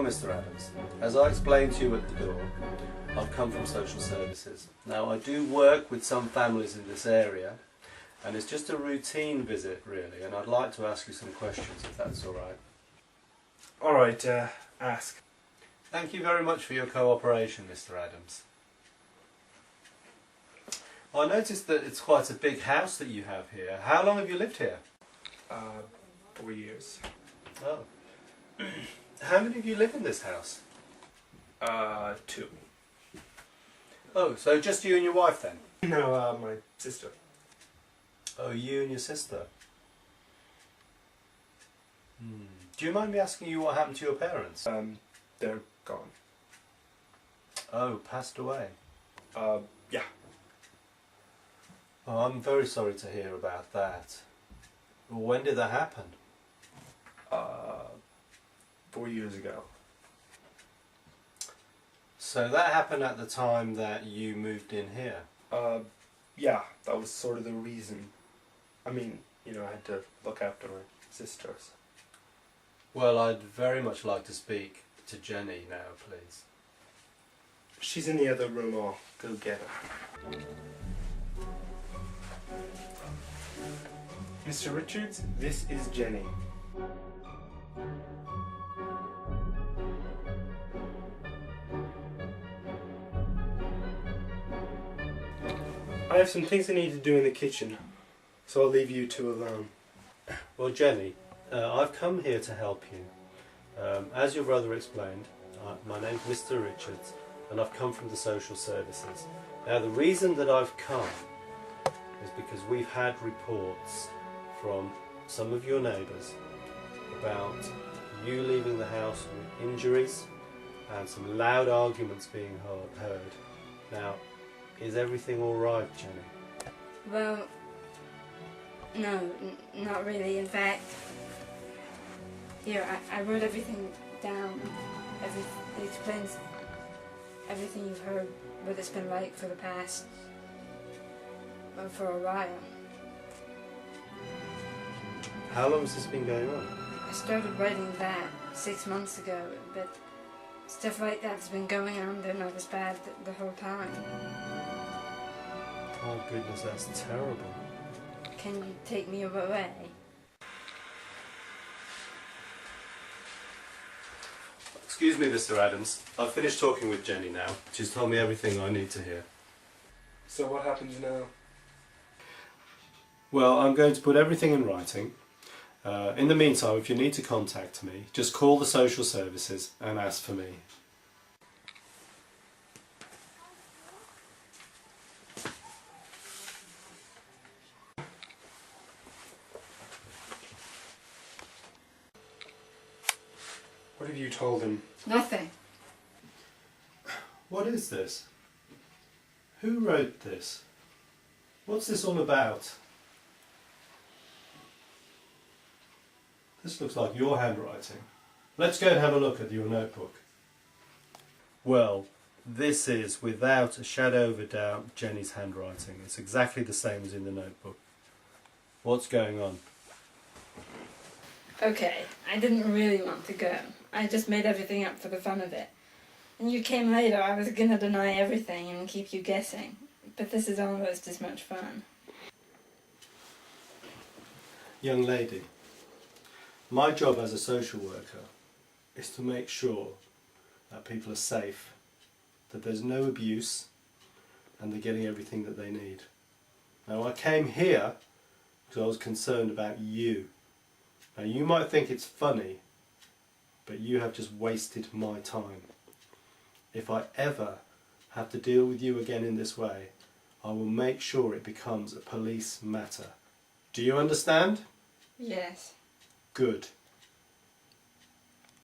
Well, Mr. Adams, as I explained to you at the door, I've come from social services. Now, I do work with some families in this area, and it's just a routine visit, really, and I'd like to ask you some questions, if that's all right. All right, ask. Thank you very much for your cooperation, Mr. Adams. I noticed that it's quite a big house that you have here. How long have you lived here? 4 years. Oh. How many of you live in this house? 2. Oh, so just you and your wife then? No, my sister. Oh, you and your sister. Do you mind me asking you what happened to your parents? They're gone. Oh, passed away. Yeah. Oh, I'm very sorry to hear about that. Well, when did that happen? 4 years ago. So that happened at the time that you moved in here? Yeah, that was sort of the reason. I mean, you know, I had to look after my sisters. Well, I'd very much like to speak to Jenny now, please. She's in the other room. I'll go get her. Mr. Richards, this is Jenny. I have some things I need to do in the kitchen, so I'll leave you two alone. Well, Jenny, I've come here to help you. As your brother explained, my name's Mr. Richards, and I've come from the social services. Now, the reason that I've come is because we've had reports from some of your neighbours about you leaving the house with injuries and some loud arguments being heard. Now, is everything all right, Jenny? Well, no, not really. In fact, here, I wrote everything down. It explains everything you've heard, what it's been like for the past, well, for a while. How long has this been going on? I started writing that 6 months ago, but stuff like that's been going on. They're not as bad the whole time. Oh goodness, that's terrible. Can you take me away? Excuse me, Mr. Adams. I've finished talking with Jenny now. She's told me everything I need to hear. So what happens now? Well, I'm going to put everything in writing. In the meantime, if you need to contact me, just call the social services and ask for me. What have you told him? Nothing. What is this? Who wrote this? What's this all about? This looks like your handwriting. Let's go and have a look at your notebook. Well, this is, without a shadow of a doubt, Jenny's handwriting. It's exactly the same as in the notebook. What's going on? Okay, I didn't really want to go. I just made everything up for the fun of it. And you came later, I was gonna deny everything and keep you guessing. But this is almost as much fun. Young lady, my job as a social worker is to make sure that people are safe, that there's no abuse, and they're getting everything that they need. Now, I came here because I was concerned about you. Now, you might think it's funny, but you have just wasted my time. If I ever have to deal with you again in this way, I will make sure it becomes a police matter. Do you understand? Yes. Good.